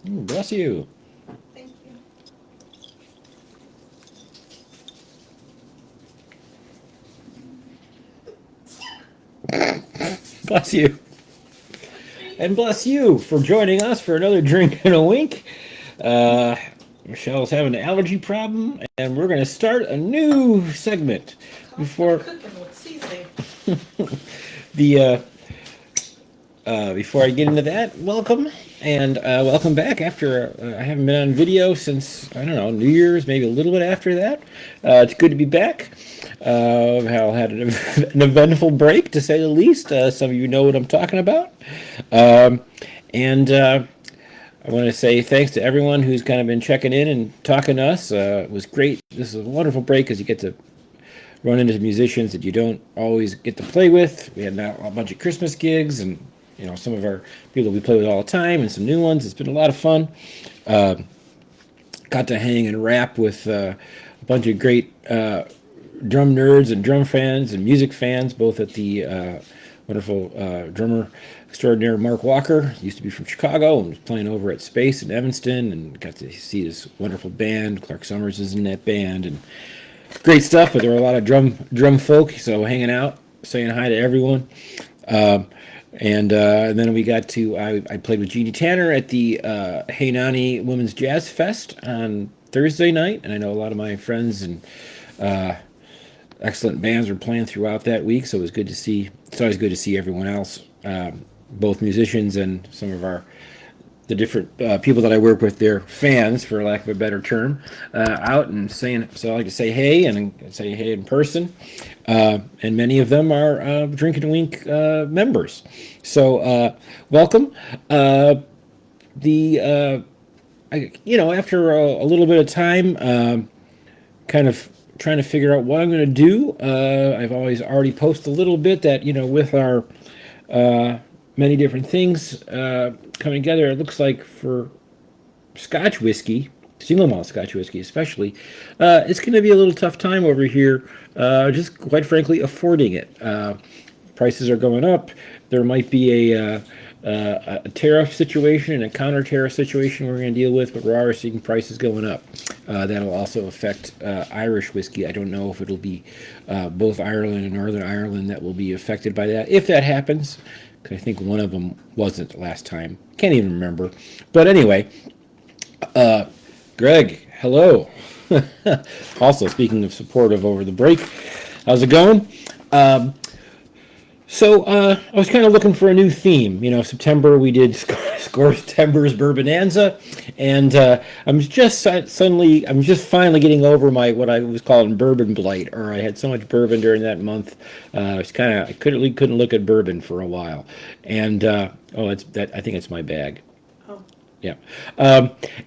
Bless you. Thank you. Bless you. Thank And you. bless you for joining us for another drink and a wink. Uh, Michelle's having an allergy problem, and we're going to start a new segment. Chocolate Before cooking with seasoning. the before I get into that, welcome and welcome back. After I haven't been on video since I don't know New Year's, maybe a little bit after that. It's good to be back. Hal had an eventful break, to say the least. Some of you know what I'm talking about, um, and I want to say thanks to everyone who's kind of been checking in and talking to us. It was great. This is a wonderful break because you get to run into musicians that you don't always get to play with. We had now a bunch of Christmas gigs and some of our people we play with all the time and some new ones. It's been a lot of fun. Got to hang and rap with a bunch of great drum nerds and drum fans and music fans, both at the wonderful drummer extraordinaire Mark Walker. Used to be from Chicago and was playing over at Space in Evanston, and got to see this wonderful band. Clark Summers is in that band, and great stuff. But there were a lot of drum folk, so hanging out, saying hi to everyone. And then we got to I played with Jeannie Tanner at the Hey Nani Women's Jazz Fest on Thursday night, and I know a lot of my friends and excellent bands were playing throughout that week. So it was good to see. It's always good to see everyone else, both musicians and some of our the different people that I work with, their fans, for lack of a better term, out and saying. So I like to say hey and say hey in person, and many of them are Drink and Wink members. So welcome. The After a little bit of time, kind of trying to figure out what I'm going to do. I've always already posted a little bit that with our many different things coming together. It looks like for Scotch whiskey, single malt Scotch whiskey especially, it's going to be a little tough time over here. Just quite frankly, affording it. Prices are going up. There might be a tariff situation and a counter tariff situation we're going to deal with, but we're already seeing prices going up. That'll also affect Irish whiskey. I don't know if it'll be both Ireland and Northern Ireland that will be affected by that. If that happens, because I think one of them wasn't last time. Can't even remember. But anyway, Greg, hello. Also, speaking of supportive over the break, how's it going? I was kind of looking for a new theme. September we did Scortchorama's Bourbonanza, and I'm just finally getting over my what I was calling bourbon blight, or I had so much bourbon during that month. I couldn't look at bourbon for a while, and it's that I think it's my bag. Oh, Yeah.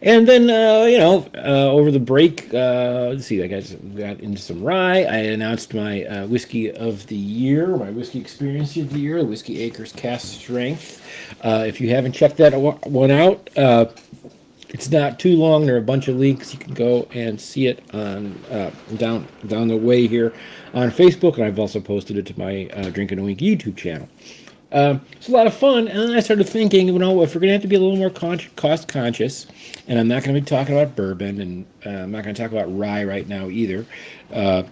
And then, over the break, let's see, I got into some rye. I announced my whiskey of the year, my whiskey experience of the year, Whiskey Acres Cask Strength. If you haven't checked that one out, it's not too long. There are a bunch of links. You can go and see it on down the way here on Facebook, and I've also posted it to my Drinking a Wink YouTube channel. It's a lot of fun, and then I started thinking, if we're going to have to be a little more cost conscious, and I'm not going to be talking about bourbon, and I'm not going to talk about rye right now either, because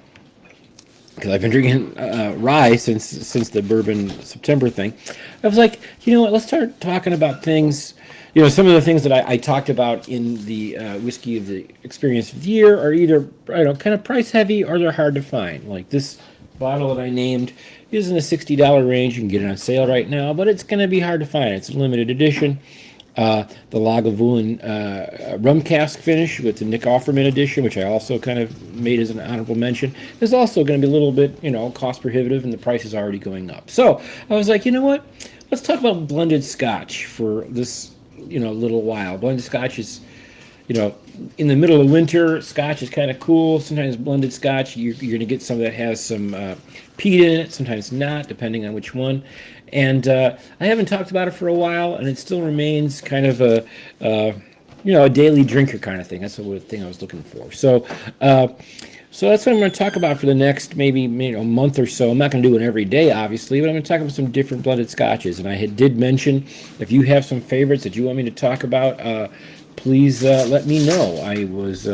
I've been drinking rye since the bourbon September thing. I was like, you know what? Let's start talking about things. Some of the things that I talked about in the whiskey of the experience of the year are either kind of price heavy or they're hard to find. Like this bottle that I named is in the $60 range. You can get it on sale right now, but it's going to be hard to find. It's a limited edition. The Lagavulin rum cask finish with the Nick Offerman edition, which I also kind of made as an honorable mention, is also going to be a little bit, cost prohibitive, and the price is already going up. So I was like, you know what? Let's talk about blended Scotch for this, little while. Blended Scotch is, in the middle of winter, Scotch is kind of cool. Sometimes blended Scotch, you're going to get some that has some peat in it, sometimes not, depending on which one. And I haven't talked about it for a while, and it still remains kind of a daily drinker kind of thing. That's the thing I was looking for. So So that's what I'm going to talk about for the next maybe month or so. I'm not going to do it every day, obviously, but I'm going to talk about some different blended scotches. And did mention if you have some favorites that you want me to talk about, please let me know. I was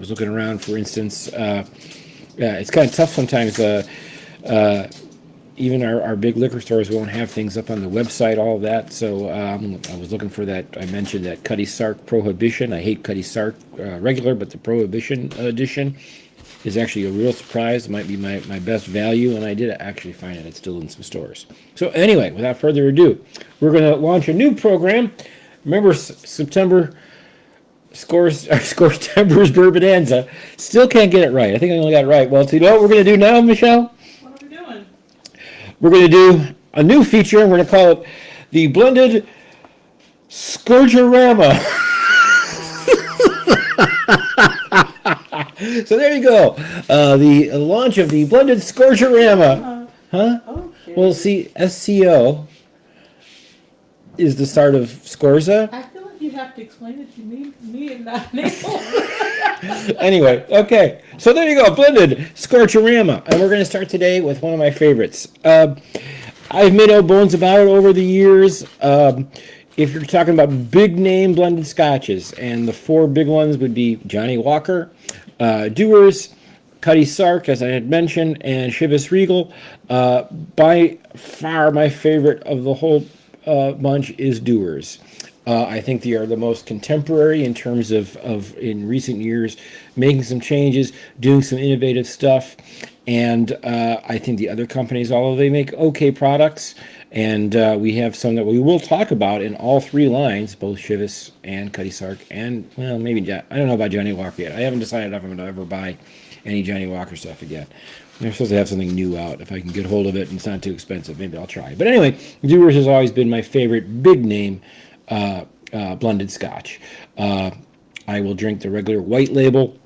looking around, for instance. It's kind of tough sometimes. Even our big liquor stores won't have things up on the website, all of that. So I was looking for that. I mentioned that Cutty Sark Prohibition. I hate Cutty Sark regular, but the Prohibition edition is actually a real surprise. It might be my best value, and I did actually find it. It's still in some stores. So anyway, without further ado, we're going to launch a new program. Remember, September Scorchorama's Bourbonanza. Still can't get it right. I think I only got it right. Well, so you know what we're going to do now, Michelle? What are we doing? We're going to do a new feature, and we're going to call it the Blended Scorchorama. So there you go. The launch of the Blended Scorchorama. Huh? Okay. Well, see, SCO is the start of Scorza. I feel like you have to explain it to me and not Nicole. Anyway, okay. So there you go, Blended Scorchorama. And we're going to start today with one of my favorites. I've made no bones about it over the years. If you're talking about big name blended scotches, and the four big ones would be Johnny Walker, Dewars, Cutty Sark, as I had mentioned, and Chivas Regal. By far, my favorite of the whole bunch is Dewars. I think they are the most contemporary in terms of in recent years, making some changes, doing some innovative stuff. And I think the other companies, although they make okay products, and we have some that we will talk about in all three lines, both Chivas and Cutty Sark, and, well, maybe, I don't know about Johnny Walker yet. I haven't decided if I'm going to ever buy any Johnny Walker stuff again. They're supposed to have something new out. If I can get hold of it and it's not too expensive, maybe I'll try. But anyway, Dewars has always been my favorite big name blended scotch. I will drink the regular white label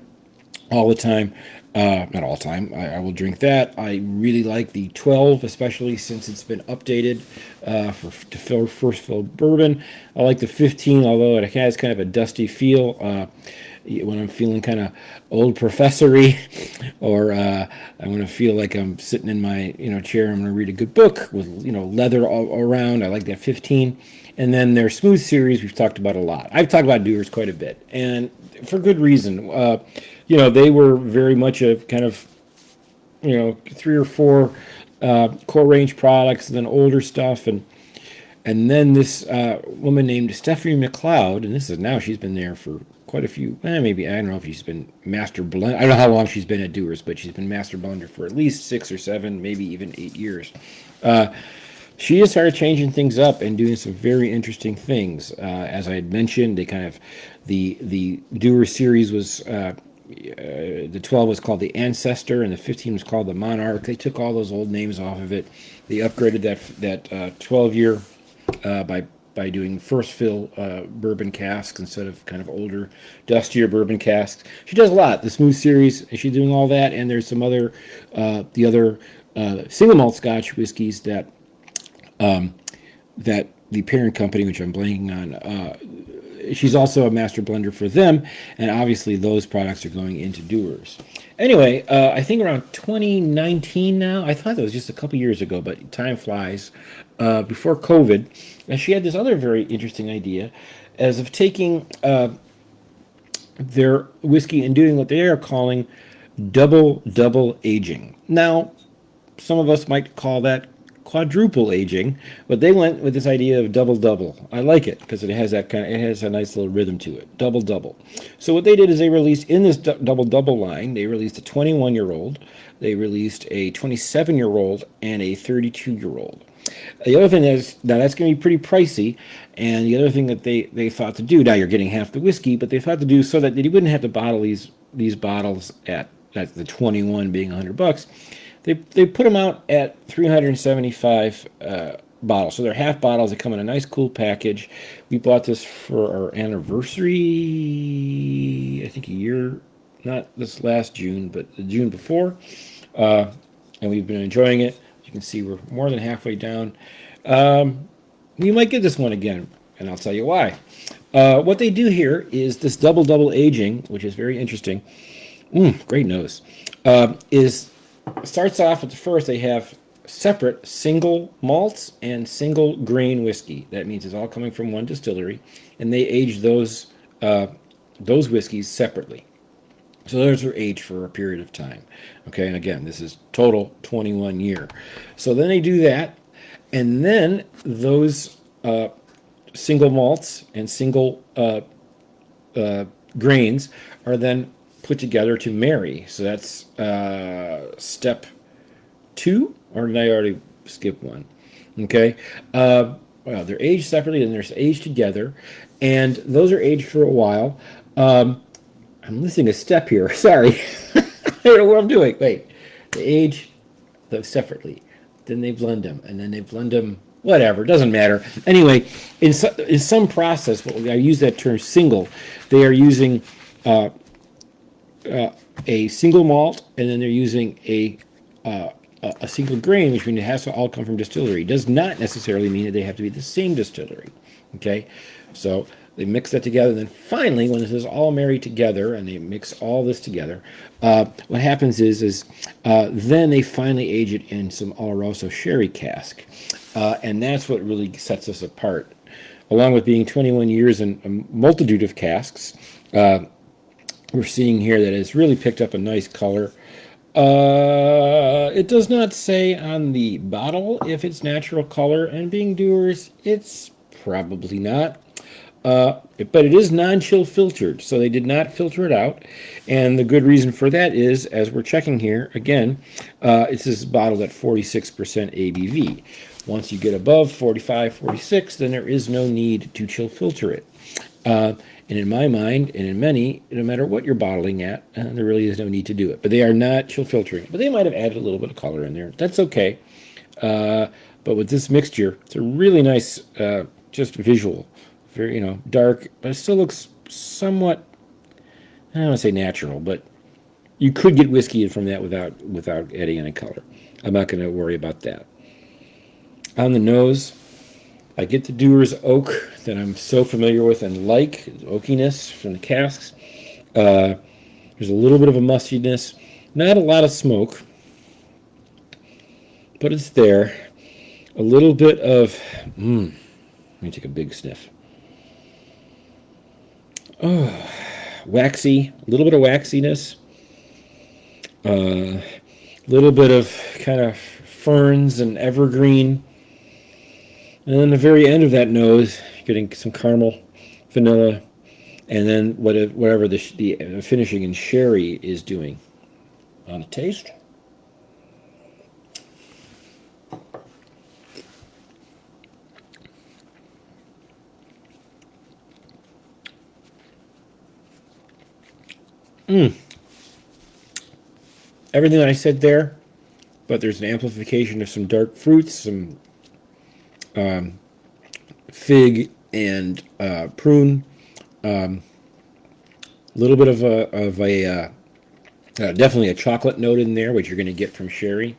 all the time. Not all the time. I will drink that. I really like the 12, especially since it's been updated to fill first fill bourbon. I like the 15, although it has kind of a dusty feel. When I'm feeling kind of old professory, or I want to feel like I'm sitting in my chair, I'm going to read a good book with leather all around. I like that 15. And then their Smooth series we've talked about a lot. I've talked about Dewars quite a bit, and for good reason. They were very much a kind of 3 or 4 core range products, and then older stuff, and then this woman named Stephanie McLeod, and this is now she's been there for quite a few, maybe, I don't know if she's been master blend. I don't know how long she's been at Dewars, but she's been master blender for at least 6 or 7, maybe even 8 years. She just started changing things up and doing some very interesting things. As I had mentioned, they kind of the Dewars series was the 12 was called the Ancestor, and the 15 was called the Monarch. They took all those old names off of it. They upgraded that 12 year by doing first fill bourbon casks instead of kind of older, dustier bourbon casks. She does a lot. The Smooth series, she's doing all that, and there's some other the other single malt Scotch whiskeys that the parent company, which I'm blanking on, she's also a master blender for them, and obviously those products are going into Dewars. Anyway, I think around 2019 now, I thought that was just a couple years ago, but time flies, before COVID, and she had this other very interesting idea as of taking their whiskey and doing what they are calling double aging. Now, some of us might call that quadruple aging, but they went with this idea of double. I like it because it has a nice little rhythm to it. Double. So what they did is they released in this double line, they released a 21-year-old, they released a 27-year-old, and a 32-year-old. The other thing is, now that's going to be pretty pricey, and the other thing that they thought to do, now you're getting half the whiskey, but they thought to do so that you wouldn't have to bottle these bottles at the 21 being $100. They put them out at 375 bottles. So they're half bottles. They come in a nice, cool package. We bought this for our anniversary, I think a year, not this last June, but the June before. And we've been enjoying it. As you can see, we're more than halfway down. We might get this one again, and I'll tell you why. What they do here is this double aging, which is very interesting. Great nose. Is starts off at the first. They have separate single malts and single grain whiskey. That means it's all coming from one distillery, and they age those whiskeys separately. So those are aged for a period of time. Okay, and again, this is total 21 year. So then they do that, and then those single malts and single grains are then put together to marry. So that's step two, or did I already skip one? Okay. Well, they're aged separately and they're aged together, and those are aged for a while. I'm missing a step here. Sorry. I don't know what I'm doing. Wait. They age those separately. Then they blend them, and then they blend them. Whatever, doesn't matter. Anyway, in some process, I use that term single. They are using a single malt, and then they're using a single grain, which means it has to all come from distillery. It does not necessarily mean that they have to be the same distillery. Okay, so they mix that together, and then finally, when this is all married together, and they mix all this together, what happens is then they finally age it in some Oloroso sherry cask, and that's what really sets us apart. Along with being 21 years in a multitude of casks, we're seeing here that it's really picked up a nice color. It does not say on the bottle if it's natural color, and being Dewars, it's probably not. But it is non-chill filtered, so they did not filter it out. And the good reason for that is, as we're checking here, again, this is bottled at 46% ABV. Once you get above 45, 46, then there is no need to chill filter it. And in my mind, and in many, no matter what you're bottling at, there really is no need to do it. But they are not chill filtering. But they might have added a little bit of color in there. That's okay. But with this mixture, it's a really nice, just visual. Very, dark, but it still looks somewhat, I don't want to say natural, but you could get whiskey from that without adding any color. I'm not going to worry about that. On the nose, I get the Dewars oak that I'm so familiar with and like, oakiness from the casks. There's a little bit of a mustiness, not a lot of smoke, but it's there. A little bit of, let me take a big sniff. Oh, waxy, a little bit of waxiness, a little bit of kind of ferns and evergreen, and then the very end of that nose, getting some caramel, vanilla, and then whatever the finishing in sherry is doing. On a taste. Everything that I said there, but there's an amplification of some dark fruits, some fig and prune, a little bit of a definitely a chocolate note in there, which you're going to get from sherry.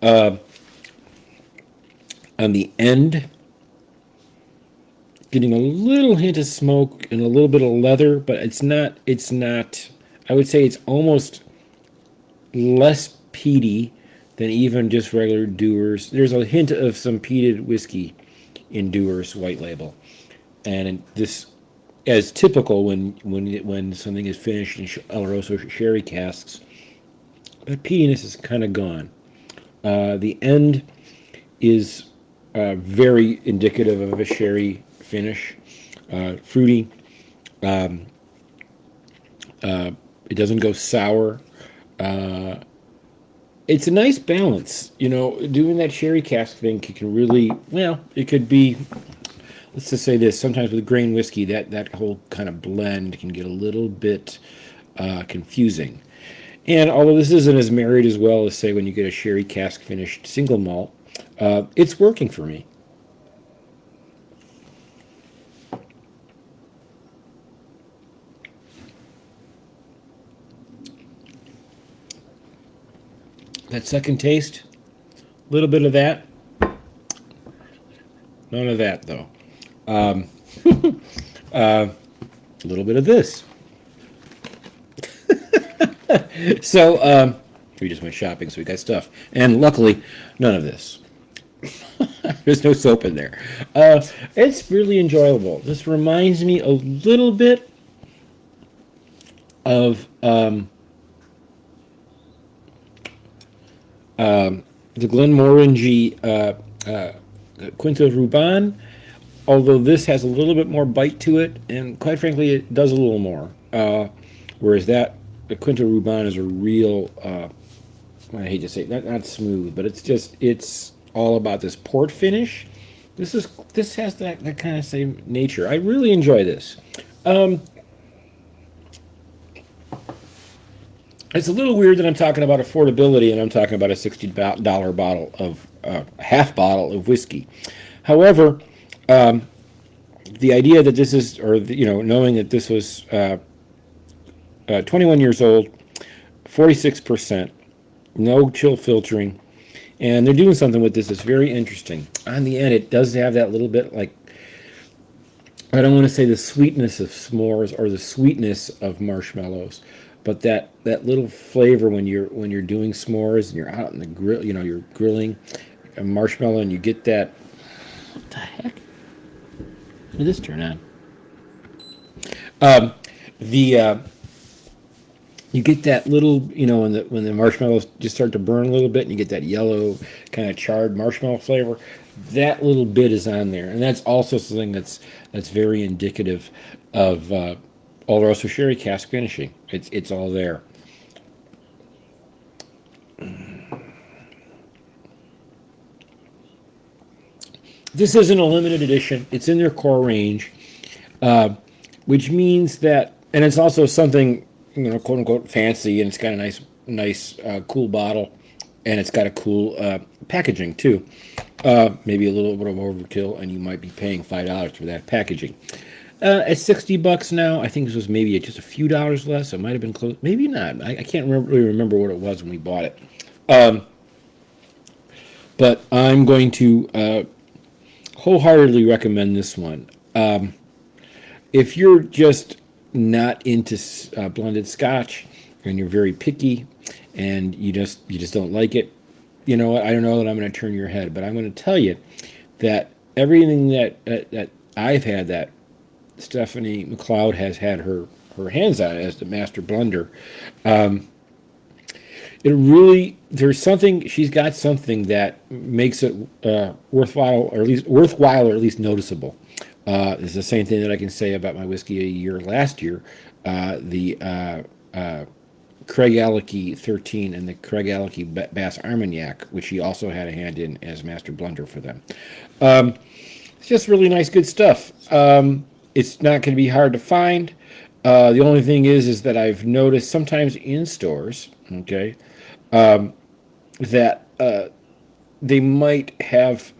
On the end, getting a little hint of smoke and a little bit of leather, but it's not, I would say it's almost less peaty than even just regular Dewars. There's a hint of some peated whiskey in Dewars White Label, and this, as typical when something is finished in Oloroso sherry casks, that peatiness is kind of gone. The end is very indicative of a sherry finish, fruity. It doesn't go sour. It's a nice balance, doing that sherry cask thing can really, it could be, let's just say this, sometimes with grain whiskey, that whole kind of blend can get a little bit confusing. And although this isn't as married as well as, say, when you get a sherry cask finished single malt, it's working for me. That second taste, a little bit of that. None of that, though. A little bit of this. So we just went shopping, so we got stuff, and luckily, none of this. There's no soap in there. It's really enjoyable. This reminds me a little bit of the Glenmorangie Quinta Ruban, although this has a little bit more bite to it, and quite frankly, it does a little more. Whereas that, the Quinta Ruban is a real, I hate to say it, not smooth, but it's all about this port finish. This has that kind of same nature. I really enjoy this. It's a little weird that I'm talking about affordability and I'm talking about a $60 bottle of half bottle of whiskey. However, the idea that this is, or knowing that this was 21 years old, 46%, no chill filtering, and they're doing something with this that's very interesting. On the end, it does have that little bit like, I don't want to say the sweetness of s'mores or the sweetness of marshmallows, but that little flavor when you're doing s'mores and you're out in the grill, you're grilling a marshmallow and you get that. What the heck? When did this turn on? You get that little, when the marshmallows just start to burn a little bit, and you get that yellow kind of charred marshmallow flavor. That little bit is on there, and that's also something that's very indicative of Oloroso sherry cask finishing. It's all there. This isn't a limited edition. It's in their core range, which means that, and it's also something, quote unquote fancy, and it's got a nice, cool bottle, and it's got a cool packaging too. Maybe a little bit of overkill, and you might be paying $5 for that packaging. At $60 now, I think this was maybe just a few dollars less. It might have been close, maybe not. I can't really remember what it was when we bought it. But I'm going to wholeheartedly recommend this one. If you're just not into blended Scotch and you're very picky and you just don't like it, you know what? I don't know that I'm going to turn your head, but I'm going to tell you that everything that I've had, that Stephanie McLeod has had her hands on as the master blender, it really, she's got something that makes it worthwhile, or at least noticeable. It's the same thing that I can say about my whiskey last year, the Craig Alecky 13 and the Craig Alecky Bass Armagnac, which he also had a hand in as master blender for them. It's just really nice, good stuff. It's not going to be hard to find. The only thing is that I've noticed sometimes in stores, okay, that they might have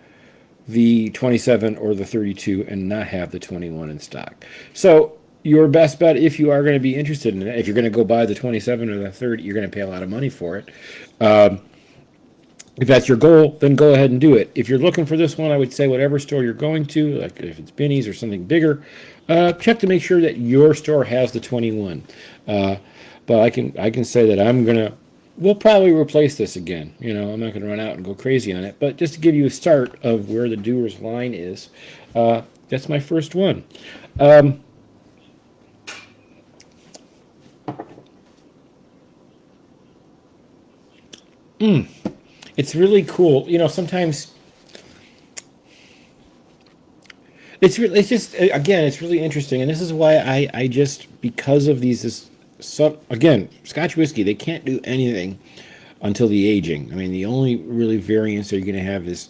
the 27 or the 32 and not have the 21 in stock. So your best bet, if you are going to be interested in it, if you're going to go buy the 27 or the 30, you're going to pay a lot of money for it. If that's your goal, then go ahead and do it. If you're looking for this one, I would say whatever store you're going to, like if it's Binny's or something bigger, check to make sure that your store has the 21. But I can say that we'll probably replace this again. I'm not going to run out and go crazy on it. But just to give you a start of where the Dewars line is, that's my first one. It's really cool. Sometimes it's really interesting, and this is why I just, because of again, Scotch whiskey, they can't do anything until the aging. I mean, the only really variance that you're going to have is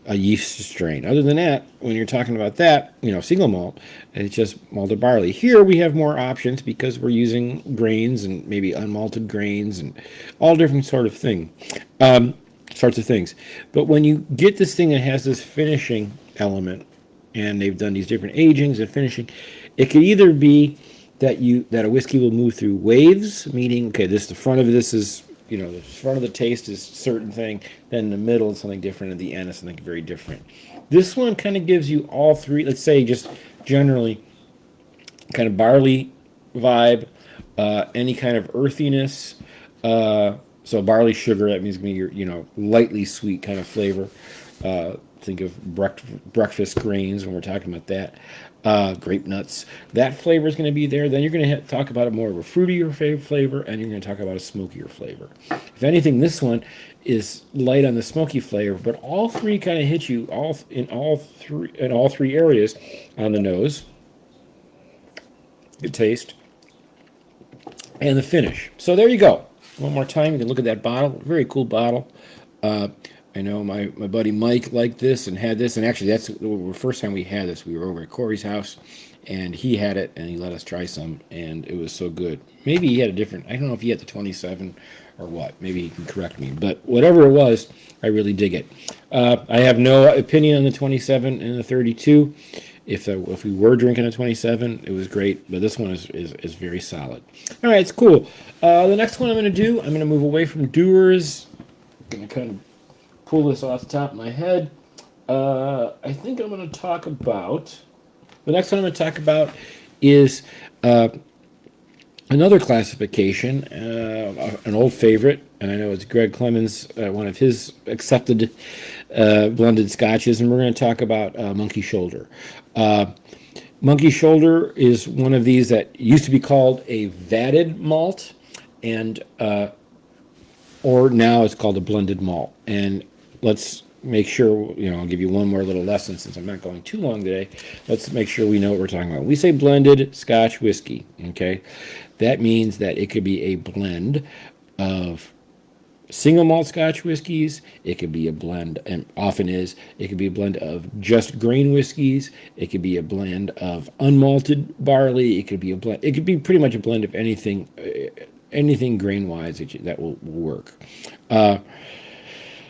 a yeast strain. Other than that, when you're talking about that, single malt, it's just malted barley. Here we have more options because we're using grains and maybe unmalted grains and all different sorts of things. But when you get this thing that has this finishing element, and they've done these different agings and finishing, it could either be that a whiskey will move through waves, meaning, okay, the front of this is, the front of the taste is a certain thing, then the middle is something different, and the end is something very different. This one kind of gives you all three, let's say just generally kind of barley vibe, any kind of earthiness. So barley sugar, that means gonna be your, lightly sweet kind of flavor. Think of breakfast grains when we're talking about that. Grape nuts. That flavor is going to be there. Then you're going to talk about a more of a fruitier flavor, and you're going to talk about a smokier flavor. If anything, this one is light on the smoky flavor, but all three kind of hit you in all three areas on the nose, the taste, and the finish. So there you go. One more time, you can look at that bottle. Very cool bottle. I know my buddy Mike liked this and had this, and actually that's the first time we had this. We were over at Corey's house, and he had it, and he let us try some, and it was so good. Maybe he had a different, I don't know if he had the 27 or what. Maybe he can correct me. But whatever it was, I really dig it. I have no opinion on the 27 and the 32. If we were drinking a 27, it was great, but this one is very solid. All right, it's cool. The next one I'm going to move away from Dewars. I'm going to kind of pull this off the top of my head. I think I'm going to talk about, the next one I'm going to talk about is another classification, an old favorite, and I know it's Greg Clemens, one of his accepted blended scotches, and we're going to talk about Monkey Shoulder. Monkey Shoulder is one of these that used to be called a vatted malt, and or now it's called a blended malt. And let's make sure, I'll give you one more little lesson since I'm not going too long today. Let's make sure we know what we're talking about. We say blended Scotch whiskey, okay? That means that it could be a blend of single malt Scotch whiskeys. It could be a blend, and often is, it could be a blend of just grain whiskeys. It could be a blend of unmalted barley. It could be pretty much a blend of anything grain-wise that will work.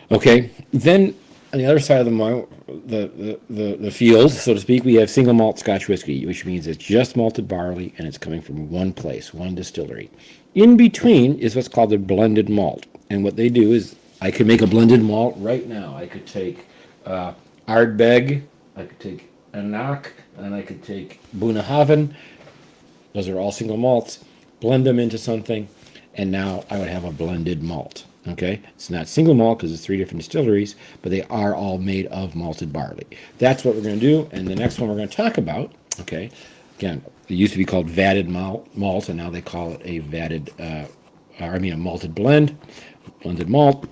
Okay, then on the other side of the field, so to speak, we have single malt Scotch whiskey, which means it's just malted barley and it's coming from one place, one distillery. In between is what's called a blended malt, and what they do is I could make a blended malt right now. I could take Ardbeg, I could take Anak, and I could take Bunnahabhain. Those are all single malts. Blend them into something, and now I would have a blended malt. Okay, it's not single malt because it's 3 different distilleries, but they are all made of malted barley. That's what we're going to do, and the next one we're going to talk about, okay, again, it used to be called vatted malt, and now they call it a a malted blended malt.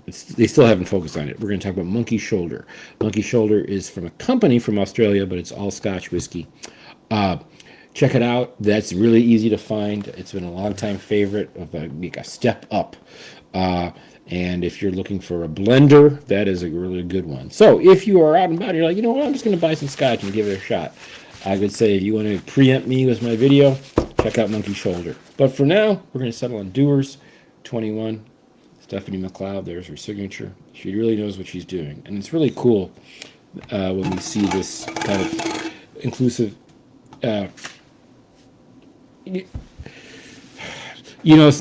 They still haven't focused on it. We're going to talk about Monkey Shoulder. Monkey Shoulder is from a company from Australia, but it's all Scotch whiskey. Check it out. That's really easy to find. It's been a long-time favorite of a step up. And if you're looking for a blender, that is a really good one. So if you are out and about, you're like, you know what, I'm just going to buy some Scotch and give it a shot. I would say if you want to preempt me with my video, check out Monkey Shoulder. But for now, we're going to settle on Dewars 21. Stephanie McLeod, there's her signature. She really knows what she's doing. And it's really cool when we see this kind of inclusive a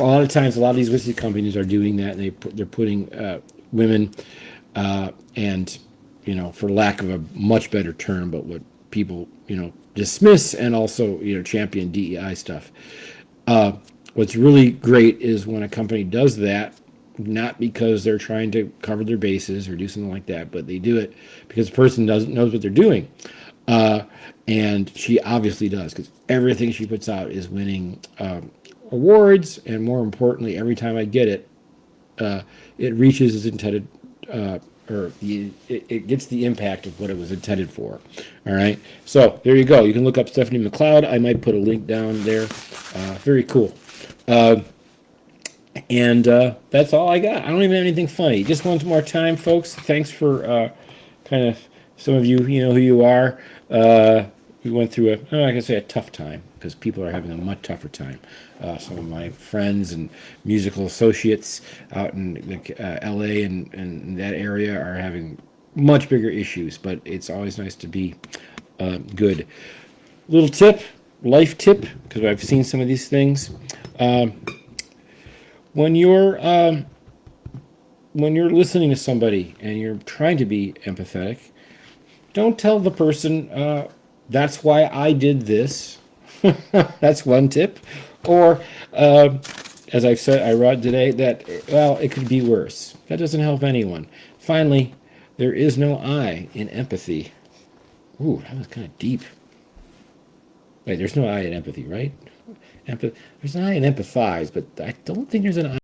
lot of times, a lot of these whiskey companies are doing that, and they're putting women and, for lack of a much better term, but what people, dismiss and also, champion DEI stuff. What's really great is when a company does that, not because they're trying to cover their bases or do something like that, but they do it because the person knows what they're doing. And she obviously does, because everything she puts out is winning awards, and more importantly, every time I get it, it reaches its intended, it gets the impact of what it was intended for. All right, so there you go. You can look up Stephanie McLeod. I might put a link down there. Very cool. And that's all I got. I don't even have anything funny. Just one more time, folks. Thanks for kind of, some of you, who you are. We went through I can say a tough time, because people are having a much tougher time. Some of my friends and musical associates out in LA and that area are having much bigger issues, but it's always nice to be good. Little tip, life tip, because I've seen some of these things. When you're listening to somebody and you're trying to be empathetic, don't tell the person, that's why I did this. That's one tip. Or, as I said, I wrote today that, well, it could be worse. That doesn't help anyone. Finally, there is no I in empathy. Ooh, that was kind of deep. Wait, there's no I in empathy, right? There's an I in empathize, but I don't think there's an I